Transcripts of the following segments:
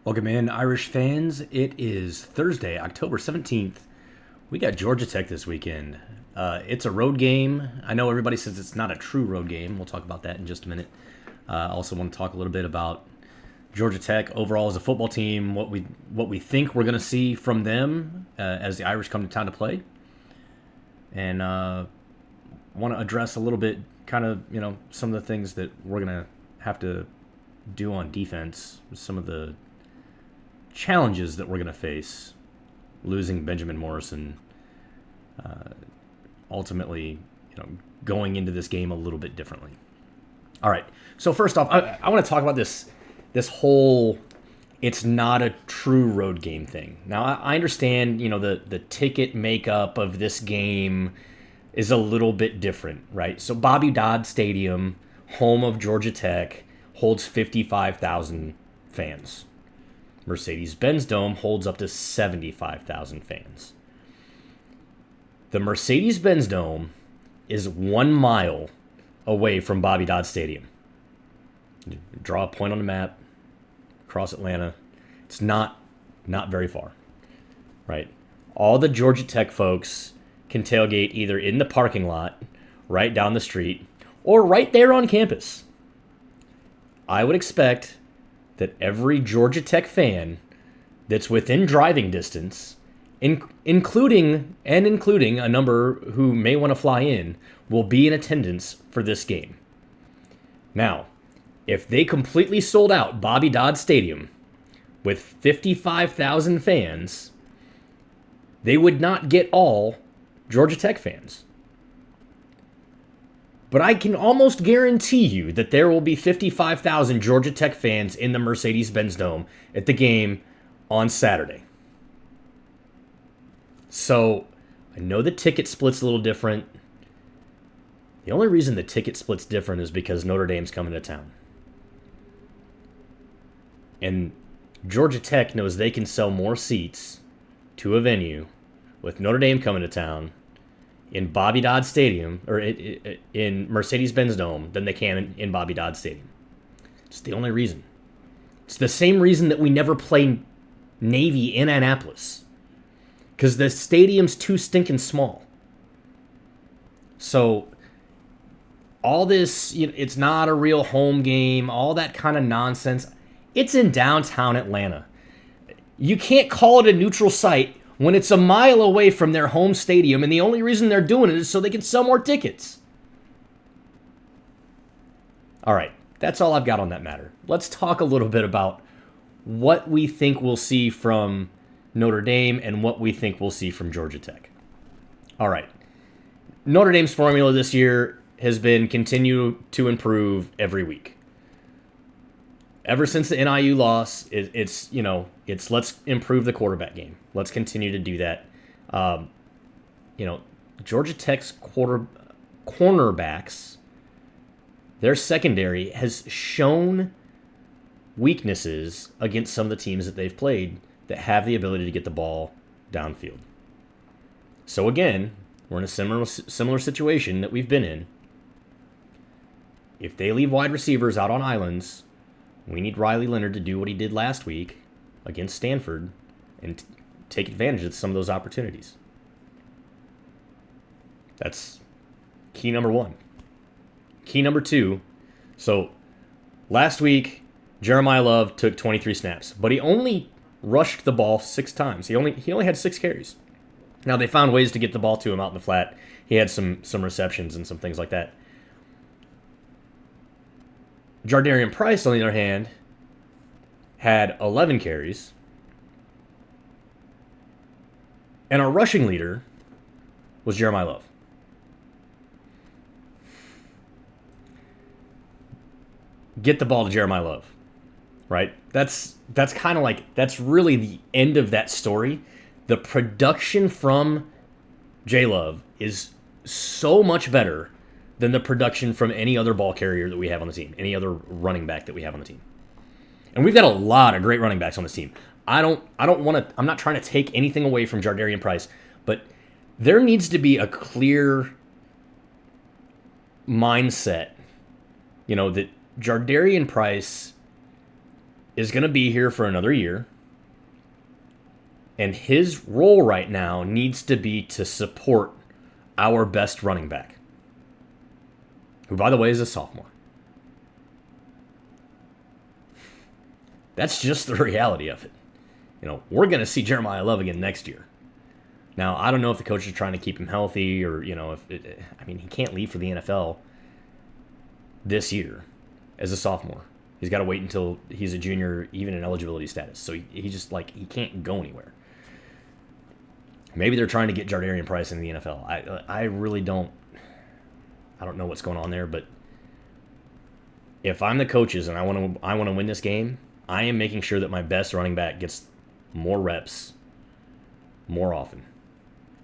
Welcome in, Irish fans. It is Thursday, October 17th. We got Georgia Tech this weekend. It's a road game. I know everybody says it's not a true road game. We'll talk about that in just a minute. I also want to talk a little bit about Georgia Tech overall as a football team, what we think we're going to see from them as the Irish come to town to play. And want to address a little bit kind of, some of the things that we're going to have to do on defense, some of the challenges that we're going to face losing Benjamin Morrison, ultimately, going into this game a little bit differently. All right. So first off, I want to talk about this whole it's not a true road game thing. Now I understand, the ticket makeup of this game is a little bit different, right? So Bobby Dodd Stadium, home of Georgia Tech, holds 55,000 fans. Mercedes-Benz Dome holds up to 75,000 fans. The Mercedes-Benz Dome is 1 mile away from Bobby Dodd Stadium. Draw a point on the map across Atlanta. It's not very far, right? All the Georgia Tech folks can tailgate either in the parking lot, right down the street, or right there on campus. I would expect that every Georgia Tech fan that's within driving distance, including a number who may want to fly in, will be in attendance for this game. Now, if they completely sold out Bobby Dodd Stadium with 55,000 fans, they would not get all Georgia Tech fans. But I can almost guarantee you that there will be 55,000 Georgia Tech fans in the Mercedes-Benz Dome at the game on Saturday. So, I know the ticket split's a little different. The only reason the ticket split's different is because Notre Dame's coming to town. And Georgia Tech knows they can sell more seats to a venue with Notre Dame coming to town in Bobby Dodd Stadium, or in Mercedes-Benz Dome, than they can in Bobby Dodd Stadium. It's the only reason. It's the same reason that we never play Navy in Annapolis. Because the stadium's too stinking small. So, all this, it's not a real home game, all that kind of nonsense, it's in downtown Atlanta. You can't call it a neutral site when it's a mile away from their home stadium, and the only reason they're doing it is so they can sell more tickets. All right, that's all I've got on that matter. Let's talk a little bit about what we think we'll see from Notre Dame and what we think we'll see from Georgia Tech. All right, Notre Dame's formula this year has been continue to improve every week. Ever since the NIU loss, it's let's improve the quarterback game. Let's continue to do that. Georgia Tech's cornerbacks, their secondary has shown weaknesses against some of the teams that they've played that have the ability to get the ball downfield. So again, we're in a similar situation that we've been in. If they leave wide receivers out on islands, we need Riley Leonard to do what he did last week against Stanford and take advantage of some of those opportunities. That's key number one. Key number two, so last week, Jeremiah Love took 23 snaps, but he only rushed the ball 6 times. He only had 6 carries. Now, they found ways to get the ball to him out in the flat. He had some receptions and some things like that. Jardarian Price, on the other hand, had 11 carries. And our rushing leader was Jeremiah Love. Get the ball to Jeremiah Love, right? That's kind of like, that's really the end of that story. The production from J Love is so much better than the production from any other ball carrier that we have on the team, any other running back that we have on the team. And we've got a lot of great running backs on this team. I'm not trying to take anything away from Jardarian Price, but there needs to be a clear mindset, that Jardarian Price is going to be here for another year. And his role right now needs to be to support our best running back, who, by the way, is a sophomore. That's just the reality of it. We're going to see Jeremiah Love again next year. Now, I don't know if the coach is trying to keep him healthy or, he can't leave for the NFL this year as a sophomore. He's got to wait until he's a junior, even in eligibility status. So he just, he can't go anywhere. Maybe they're trying to get Jardarian Price in the NFL. I really don't know what's going on there, but if I'm the coaches and I want to win this game, I am making sure that my best running back gets more reps more often.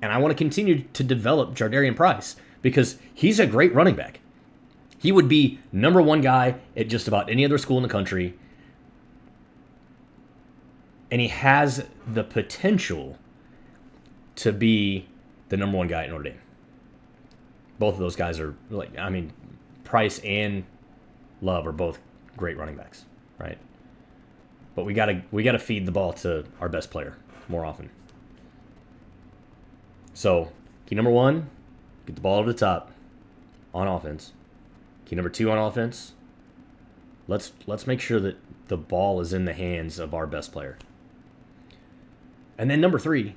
And I want to continue to develop Jardarian Price because he's a great running back. He would be number one guy at just about any other school in the country. And he has the potential to be the number one guy at Notre Dame. Both of those guys are Price and Love are both great running backs, right? But we gotta feed the ball to our best player more often. So, key number 1, get the ball over the top on offense. Key number 2 on offense, let's make sure that the ball is in the hands of our best player. And then number 3,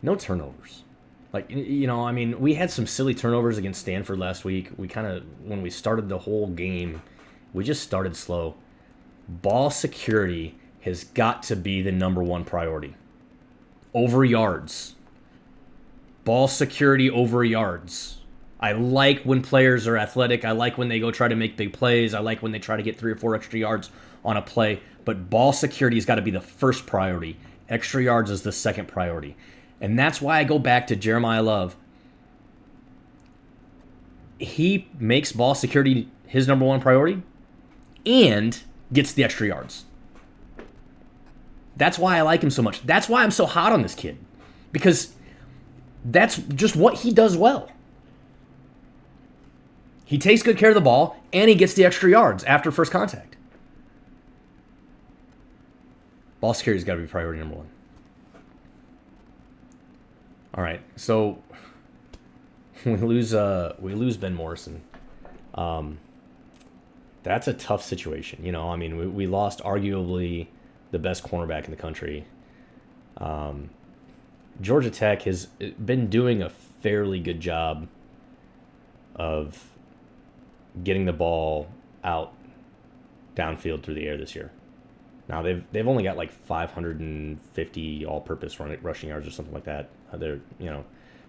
no turnovers. We had some silly turnovers against Stanford last week. When we started the whole game, we just started slow. Ball security has got to be the number 1 priority. Over yards. Ball security over yards. I like when players are athletic. I like when they go try to make big plays. I like when they try to get 3 or 4 extra yards on a play. But ball security has got to be the first priority. Extra yards is the second priority. And that's why I go back to Jeremiah Love. He makes ball security his number 1 priority and gets the extra yards. That's why I like him so much. That's why I'm so hot on this kid. Because that's just what he does well. He takes good care of the ball, and he gets the extra yards after first contact. Ball security's got to be priority number 1. All right, so we lose Ben Morrison. That's a tough situation. We lost arguably the best cornerback in the country. Georgia Tech has been doing a fairly good job of getting the ball out downfield through the air this year. Now they've only got 550 all-purpose rushing yards or something like that. They're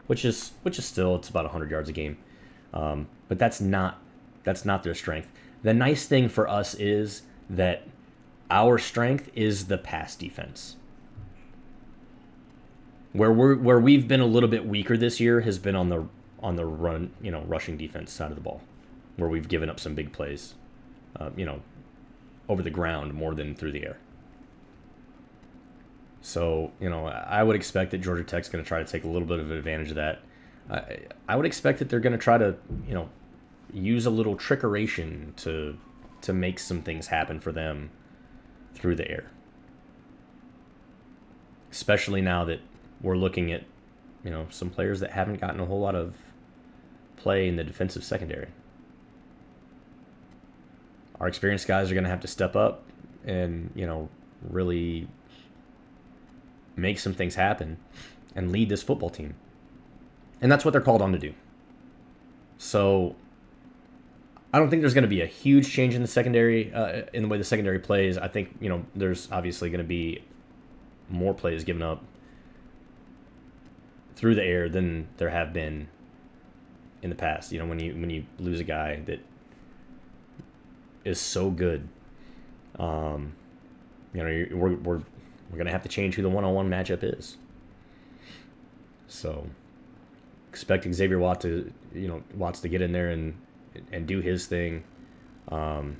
which is still, it's about 100 yards a game. But that's not their strength. The nice thing for us is that our strength is the pass defense. Where we've been a little bit weaker this year has been on the run, rushing defense side of the ball, where we've given up some big plays, over the ground more than through the air. So, I would expect that Georgia Tech's going to try to take a little bit of advantage of that. I would expect that they're going to try to, use a little trickeration to make some things happen for them through the air. Especially now that we're looking at, some players that haven't gotten a whole lot of play in the defensive secondary. Our experienced guys are going to have to step up and, really make some things happen and lead this football team. And that's what they're called on to do. So I don't think there's going to be a huge change in the secondary, in the way the secondary plays. I think, there's obviously going to be more plays given up through the air than there have been in the past. When you lose a guy that is so good, we're going to have to change who the one-on-one matchup is. So expect Xavier Watts to get in there and do his thing. The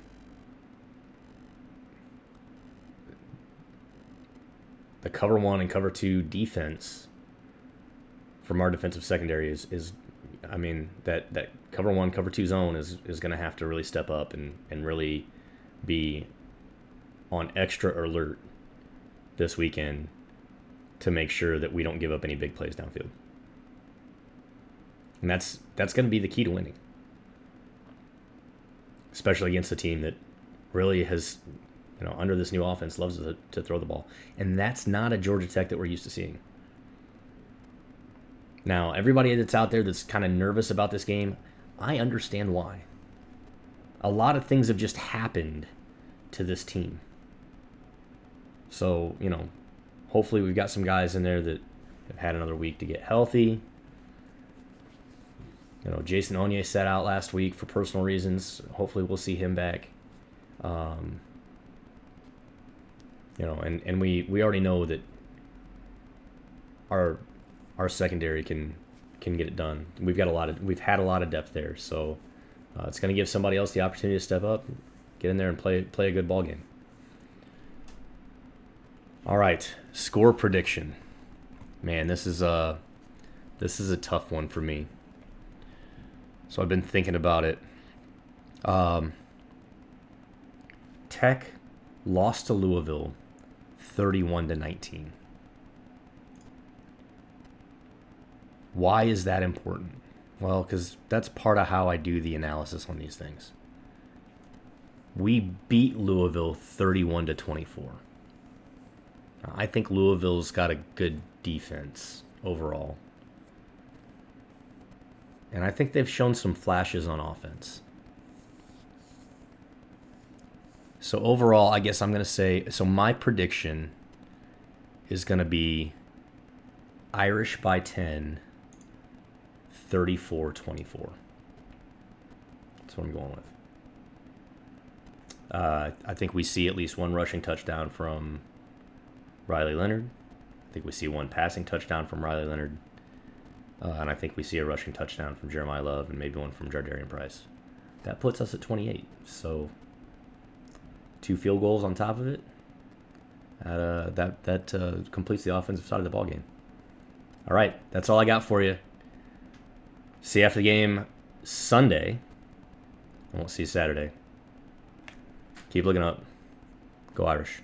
cover 1 and cover 2 defense from our defensive secondary is that cover 1, cover 2 zone is going to have to really step up and really be on extra alert this weekend to make sure that we don't give up any big plays downfield. And that's going to be the key to winning, especially against a team that really has, under this new offense, loves to throw the ball. And that's not a Georgia Tech that we're used to seeing. Now, everybody that's out there that's kind of nervous about this game, I understand why. A lot of things have just happened to this team. So, hopefully we've got some guys in there that have had another week to get healthy. Jason Onye sat out last week for personal reasons. Hopefully we'll see him back. And we already know that our secondary can get it done. We've had a lot of depth there, so it's going to give somebody else the opportunity to step up, get in there and play a good ball game. All right, score prediction. Man, this is a tough one for me. So I've been thinking about it. Tech lost to Louisville 31-19. Why is that important? Well, because that's part of how I do the analysis on these things. We beat Louisville 31-24. I think Louisville's got a good defense overall. And I think they've shown some flashes on offense. So overall, I guess I'm going to say, so my prediction is going to be Irish by 10, 34-24. That's what I'm going with. I think we see at least one rushing touchdown from Riley Leonard. I think we see one passing touchdown from Riley Leonard. And I think we see a rushing touchdown from Jeremiah Love and maybe one from Jardarian Price. That puts us at 28. So 2 field goals on top of it. That completes the offensive side of the ball game. All right, that's all I got for you. See you after the game Sunday. I won't see you Saturday. Keep looking up. Go Irish.